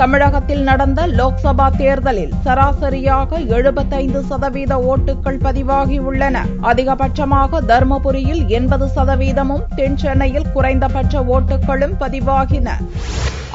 தமிழகத்தில் நடந்த லோக்சபா தேர்தலில் சராசரியாக 75% ஓட்டுகள் பதிவாகியுள்ளன. அதிகபட்சமாக தருமபுரியில் 80%ம், தென் சென்னையில் குறைந்தபட்ச ஓட்டுகளும் பதிவாகின.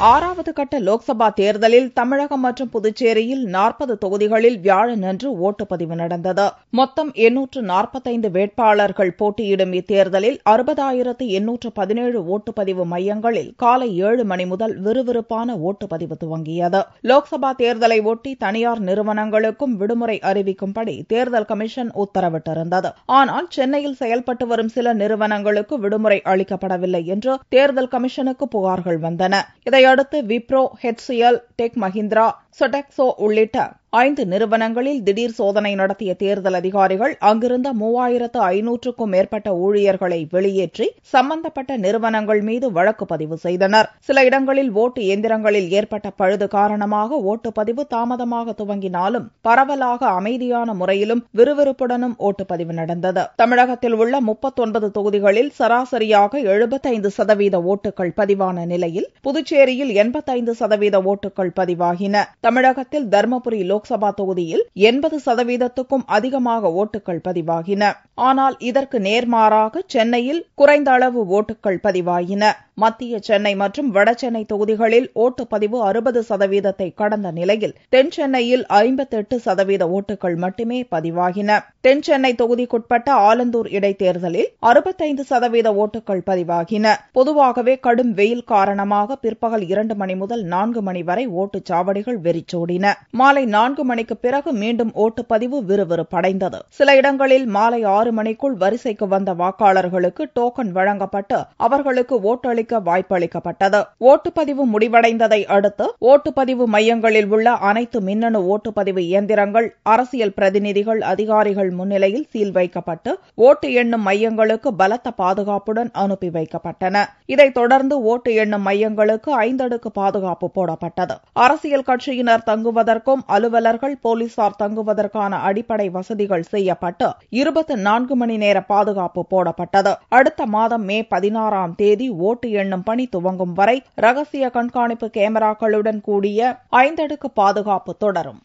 6வது கட்ட லோக்சபா தேர்தலில் தமிழகம் மற்றும் புதுச்சேரியில் 40 தொகுதிகளில் வியாழனன்று ஓட்டுப்பதிவு நடந்தது. மொத்தம் 845 வேட்பாளர்கள் போட்டியிடும் இத்தேர்தலில் 60,817 ஓட்டுப்பதிவு மையங்களில் காலை 7 மணி முதல் விறுவிறுப்பான ஓட்டுப்பதிவு துவங்கியது. லோக்சபா தேர்தலை ஒட்டி தனியார் நிறுவனங்களுக்கும் விடுமுறை அறிவிக்கும்படி தேர்தல் கமிஷன் உத்தரவிட்டிருந்தது. ஆனால் சென்னையில் செயல்பட்டு வரும் சில நிறுவனங்களுக்கு விடுமுறை அளிக்கப்படவில்லை என்று தேர்தல் கமிஷனுக்கு புகார்கள் வந்தன. இதையடுத்து விப்ரோ, HCL, டெக் மஹிந்திரா, சொடெக்சோ உள்ளிட்ட 5 நிறுவனங்களில் திடீர் சோதனை நடத்திய தேர்தல் அதிகாரிகள் அங்கிருந்த 3,500க்கும் மேற்பட்ட ஊழியர்களை வெளியேற்றி சம்பந்தப்பட்ட நிறுவனங்கள் மீது வழக்கு பதிவு செய்தனர். சில இடங்களில் ஓட்டு எந்திரங்களில் ஏற்பட்ட பழுது காரணமாக ஓட்டுப்பதிவு தாமதமாக துவங்கினாலும் பரவலாக அமைதியான முறையிலும் விறுவிறுப்புடனும் ஓட்டுப்பதிவு நடந்தது. தமிழகத்தில் உள்ள 39 தொகுதிகளில் சராசரியாக 75% ஓட்டுகள் பதிவான நிலையில் புதுச்சேரியில் 85% ஓட்டுகள் பதிவாகின. தமிழகத்தில் தருமபுரி லோக்சபா தொகுதியில் 80%க்கும் அதிகமாக ஓட்டுகள் பதிவாகின. ஆனால் இதற்கு நேர்மாறாக சென்னையில் குறைந்த அளவு ஓட்டுகள் பதிவாகின. மத்திய சென்னை மற்றும் வடசென்னை தொகுதிகளில் ஓட்டுப்பதிவு 60%ஐ கடந்த நிலையில் தென் சென்னையில் 58% ஓட்டுகள் மட்டுமே பதிவாகின. தென் சென்னை தொகுதிக்குட்பட்ட ஆலந்தூர் இடைத்தேர்தலில் 65% ஓட்டுகள் பதிவாகின. பொதுவாகவே கடும் வெயில் காரணமாக பிற்பகல் 2 மணி முதல் 4 மணி வரை ஓட்டுச்சாவடிகள் வெறிச்சோடின. மாலை 4 மணிக்கு பிறகு மீண்டும் ஓட்டுப்பதிவு விறுவிறுப்படைந்தது. சில இடங்களில் மாலை 6 மணிக்குள் வரிசைக்கு வந்த வாக்காளர்களுக்கு டோக்கன் வழங்கப்பட்டு அவர்களுக்கு ஓட்டளிக்க வாய்ப்பு அளிக்கப்பட்டது. ஓட்டுப்பதிவு முடிவடைந்ததை அடுத்து ஓட்டுப்பதிவு மையங்களில் உள்ள அனைத்து மின்னணு ஓட்டுப்பதிவு இயந்திரங்கள் அரசியல் பிரதிநிதிகள், அதிகாரிகள் முன்னிலையில் சீல் வைக்கப்பட்டு ஓட்டு எண்ணும் மையங்களுக்கு பலத்த பாதுகாப்புடன் அனுப்பி வைக்கப்பட்டன. இதைத் தொடர்ந்து ஓட்டு எண்ணும் மையங்களுக்கு 5 அடுக்கு பாதுகாப்பு போடப்பட்டது. அரசியல் கட்சியினர் தங்குவதற்கும் அலுவலர்கள், போலீசார் தங்குவதற்கான அடிப்படை வசதிகள் செய்யப்பட்டு 24 மணி நேர பாதுகாப்பு போடப்பட்டது. அடுத்த மாதம் மே 16ஆம் தேதி ஓட்டு எண்ணும் பணி துவங்கும் வரை ரகசிய கண்காணிப்பு கேமராக்களுடன் கூடிய 5 அடுக்கு பாதுகாப்பு தொடரும்.